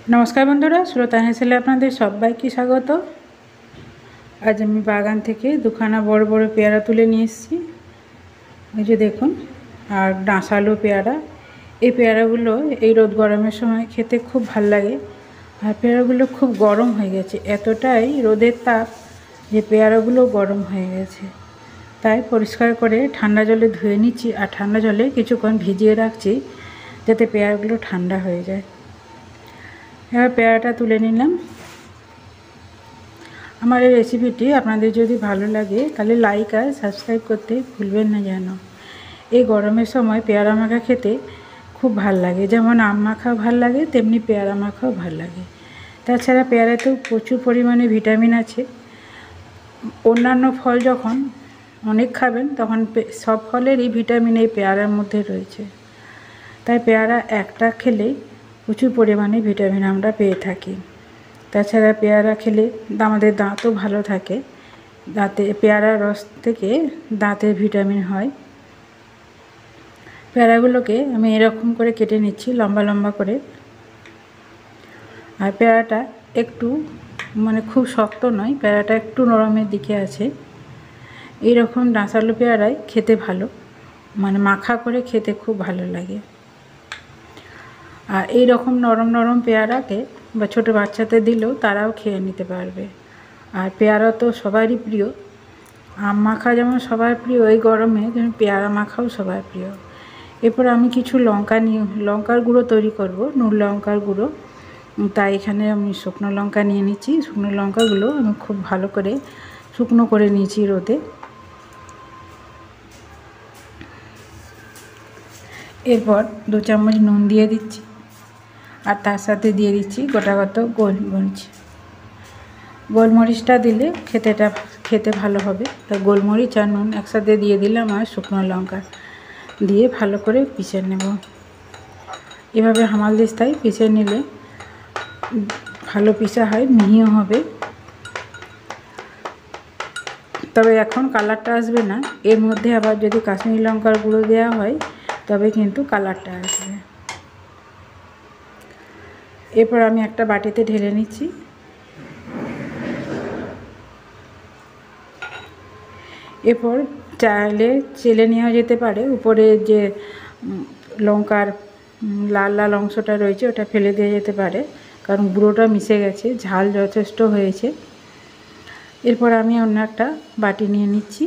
नमस्कार बंधुरा श्रोता हेसेले आपनादेर सबाइके स्वागत। आज आमी बागान थेके दुखाना बड़ बड़ पेयारा तुले निये एसेछि। এই যে দেখুন আর ডাঁশালো পেয়ারা। এই পেয়ারাগুলো এই রোদ গরমের সময় খেতে খুব ভালো লাগে। আর পেয়ারাগুলো খুব গরম হয়ে গেছে, এতটাই রোদের তাপ যে পেয়ারাগুলো গরম হয়ে গেছে। তাই পরিষ্কার করে ঠান্ডা জলে ধুয়ে নিচ্ছি আর ঠান্ডা জলে কিছুক্ষণ ভিজিয়ে রাখছি যাতে পেয়ারাগুলো ঠান্ডা হয়ে যায়। এবার পেয়ারাটা তুলে নিলাম। আমার এই রেসিপিটি আপনাদের যদি ভালো লাগে তাহলে লাইক আর সাবস্ক্রাইব করতে ভুলবেন না যেন। এই গরমের সময় পেয়ারা মাখা খেতে খুব ভাল লাগে, যেমন আম মাখাও ভাল লাগে তেমনি পেয়ারা মাখাও ভাল লাগে। তাছাড়া পেয়ারাতেও প্রচুর পরিমাণে ভিটামিন আছে। অন্যান্য ফল যখন অনেক খাবেন তখন সব ফলেরই ভিটামিন এই পেয়ারার মধ্যে রয়েছে। তাই পেয়ারা একটা খেলেই প্রচুর পরিমাণে ভিটামিন আমরা পেয়ে থাকি। তাছাড়া পেয়ারা খেলে আমাদের দাঁতও ভালো থাকে। দাঁতে পেয়ারার রস থেকে দাঁতের ভিটামিন হয়। পেয়ারাগুলোকে আমি এরকম করে কেটে নিচ্ছি লম্বা লম্বা করে। আর পেয়ারাটা একটু খুব শক্ত নয়, পেয়ারাটা একটু নরমের দিকে আছে। এইরকম ডাঁশালো পেয়ারাই খেতে ভালো, মাখা করে খেতে খুব ভালো লাগে। আর এই রকম নরম নরম পেয়ারাকে বা ছোটো বাচ্চাদের দিলেও তারাও খেয়ে নিতে পারবে। আর পেয়ারা তো সবারই প্রিয়। আম মাখা যেমন সবার প্রিয়, এই গরমে যেমন পেয়ারা মাখাও সবার প্রিয়। এরপর আমি কিছু লঙ্কার গুঁড়ো তৈরি করব, নুন লঙ্কার গুঁড়ো। তাই এখানে আমি শুকনো লঙ্কা নিয়ে নিচ্ছি। শুকনো লঙ্কাগুলো আমি খুব ভালো করে শুকনো করে নিয়েছি রোদে। এরপর 2 চামচ নুন দিয়ে দিচ্ছি আর তার সাথে দিয়ে দিচ্ছি গোটাগত গোলমরিচ। গোলমরিচটা দিলে খেতে ভালো হবে। তাই গোলমরিচ আর নুন একসাথে দিয়ে দিলাম আর শুকনো লঙ্কা দিয়ে ভালো করে পিষে নেব। এভাবে হামালদিস্তায় পিষে নিলে ভালো পিষা হয়, মিহিও হবে। তবে এখন কালারটা আসবে না, এর মধ্যে আবার যদি কাশ্মীরি লঙ্কার গুঁড়ো দেওয়া হয় তবে কিন্তু কালারটা আসবে। এরপর আমি একটা বাটিতে ঢেলে নিচ্ছি। এরপর চাইলে চেলে নেওয়া যেতে পারে, উপরে যে লঙ্কার লাল লাল অংশটা রয়েছে ওটা ফেলে দেওয়া যেতে পারে, কারণ গুঁড়োটা মিশে গেছে, ঝাল যথেষ্ট হয়েছে। এরপর আমি অন্য একটা বাটি নিয়ে নিচ্ছি।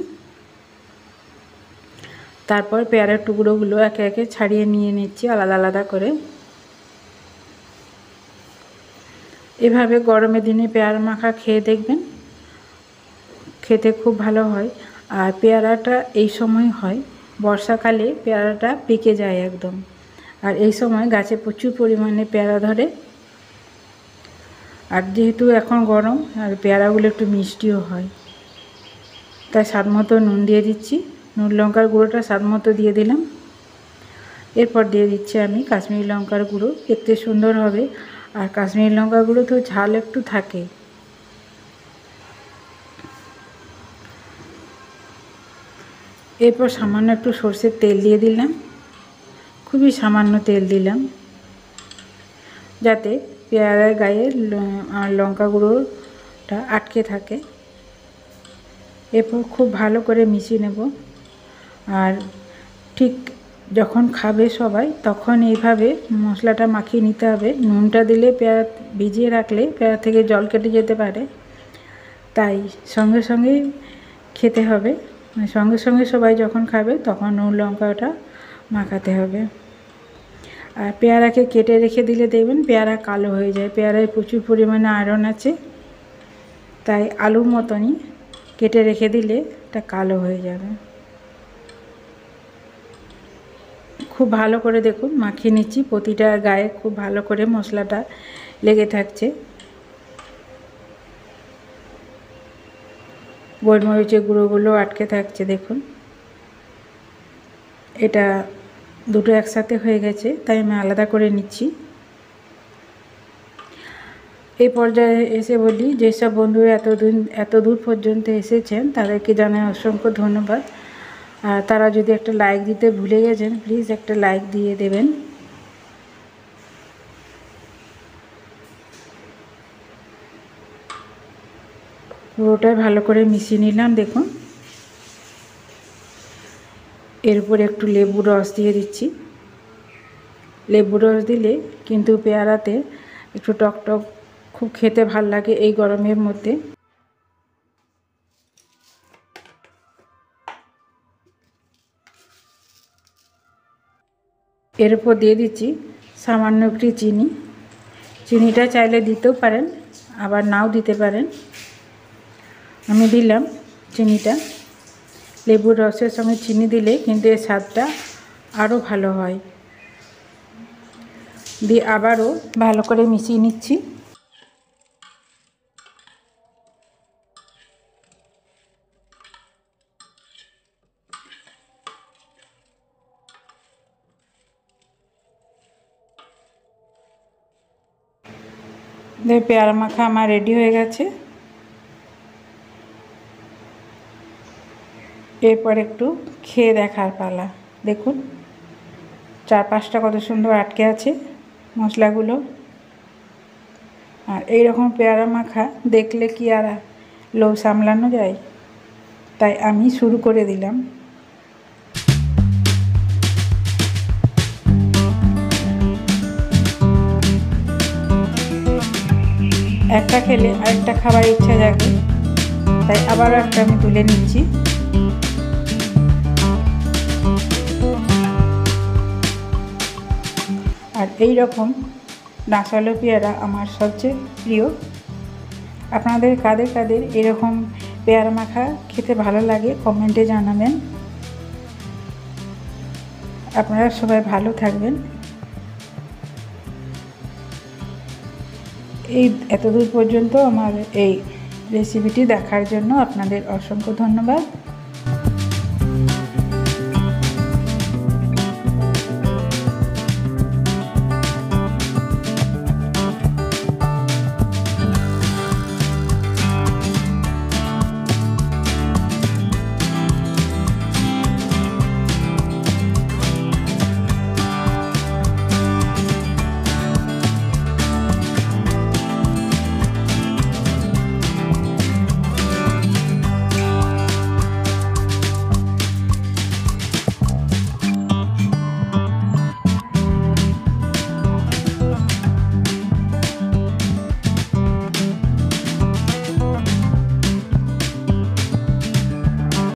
তারপর পেয়ারার টুকরোগুলো একে একে ছাড়িয়ে নিয়ে নিচ্ছি আলাদা আলাদা করে। এভাবে গরমের দিনে পেয়ারা মাখা খেয়ে দেখবেন, খেতে খুব ভালো হয়। আর পেয়ারাটা এই সময় হয়, বর্ষাকালে পেয়ারাটা পেকে যায় একদম। আর এই সময় গাছে প্রচুর পরিমাণে পেয়ারা ধরে। আর যেহেতু এখন গরম আর পেয়ারাগুলো একটু মিষ্টিও হয়, তাই স্বাদ মতো নুন দিয়ে দিচ্ছি। নুন লঙ্কার গুঁড়োটা স্বাদ মতো দিয়ে দিলাম। এরপর দিয়ে দিচ্ছি আমি কাশ্মীরি লঙ্কার গুঁড়ো, দেখতে সুন্দর হবে। আর কাশ্মীরি লঙ্কার গুঁড়ো তো ঝাল একটু থাকে। এরপর সামান্য একটু সরষের তেল দিয়ে দিলাম, খুবই সামান্য তেল দিলাম যাতে পেয়ারার গায়ে লঙ্কা গুঁড়োটা আটকে থাকে। এরপর খুব ভালো করে মিশিয়ে নেব। আর ঠিক যখন খাবে সবাই তখন এইভাবে মশলাটা মাখিয়ে নিতে হবে। নুনটা দিলে পেয়ারা ভিজিয়ে রাখলে পেয়ারা থেকে জল কেটে যেতে পারে, তাই সঙ্গে সঙ্গে খেতে হবে। সঙ্গে সঙ্গে সবাই যখন খাবে তখন নুন লঙ্কাটা মাখাতে হবে। আর পেয়ারাকে কেটে রেখে দিলে দেখবেন পেয়ারা কালো হয়ে যায়। পেয়ারায় প্রচুর পরিমাণে আয়রন আছে, তাই আলুর মতনই কেটে রেখে দিলে এটা কালো হয়ে যাবে। খুব ভালো করে দেখুন মাখিয়ে নিচ্ছি, প্রতিটা গায়ে খুব ভালো করে মশলাটা লেগে থাকছে। গোলমরিচের গুঁড়োগুলো আটকে থাকছে দেখুন। এটা দুটো একসাথে হয়ে গেছে, তাই আমি আলাদা করে নিচ্ছি। এই পর্যায়ে এসে বলি, যেসব বন্ধুরা এত দূর পর্যন্ত এসেছেন তাদেরকে জানাই অসংখ্য ধন্যবাদ। আর তারা যদি একটা লাইক দিতে ভুলে গেছেন, প্লিজ একটা লাইক দিয়ে দেবেন। পুরোটাই ভালো করে মিশিয়ে নিলাম। দেখুন, এর উপরে একটু লেবুর রস দিয়ে দিচ্ছি। লেবুর রস দিলে কিন্তু পেয়ারাতে একটু টক টক খুব খেতে ভাল লাগে এই গরমের মধ্যে। এর উপর দিয়ে দিচ্ছি সামান্য একটু চিনি। চিনিটা চাইলে দিতেও পারেন, আবার নাও দিতে পারেন। আমি দিলাম চিনিটা। লেবুর রসের সঙ্গে চিনি দিলে কিন্তু এর স্বাদটা আরও ভালো হয়। দিয়ে আবারও ভালো করে মিশিয়ে নিচ্ছি। পেয়ারা মাখা আমার রেডি হয়ে গেছে। এরপর একটু খেয়ে দেখার পালা। দেখুন চারপাশটা কত সুন্দর আটকে আছে মশলাগুলো। আর এইরকম পেয়ারা মাখা দেখলে কি আর লোভ সামলানো যায়? তাই আমি শুরু করে দিলাম। একটা খেলে আরেকটা খাবার ইচ্ছা জাগে, তাই আবারও একটা আমি তুলে নিচ্ছি। আর এই রকম ডাঁশালো পেয়ারা আমার সবচেয়ে প্রিয়। আপনাদের কাদের কাদের এরকম পেয়ারা মাখা খেতে ভালো লাগে কমেন্টে জানাবেন। আপনারা সবাই ভালো থাকবেন। এই এতদূর পর্যন্ত আমার এই রেসিপিটি দেখার জন্য আপনাদের অসংখ্য ধন্যবাদ।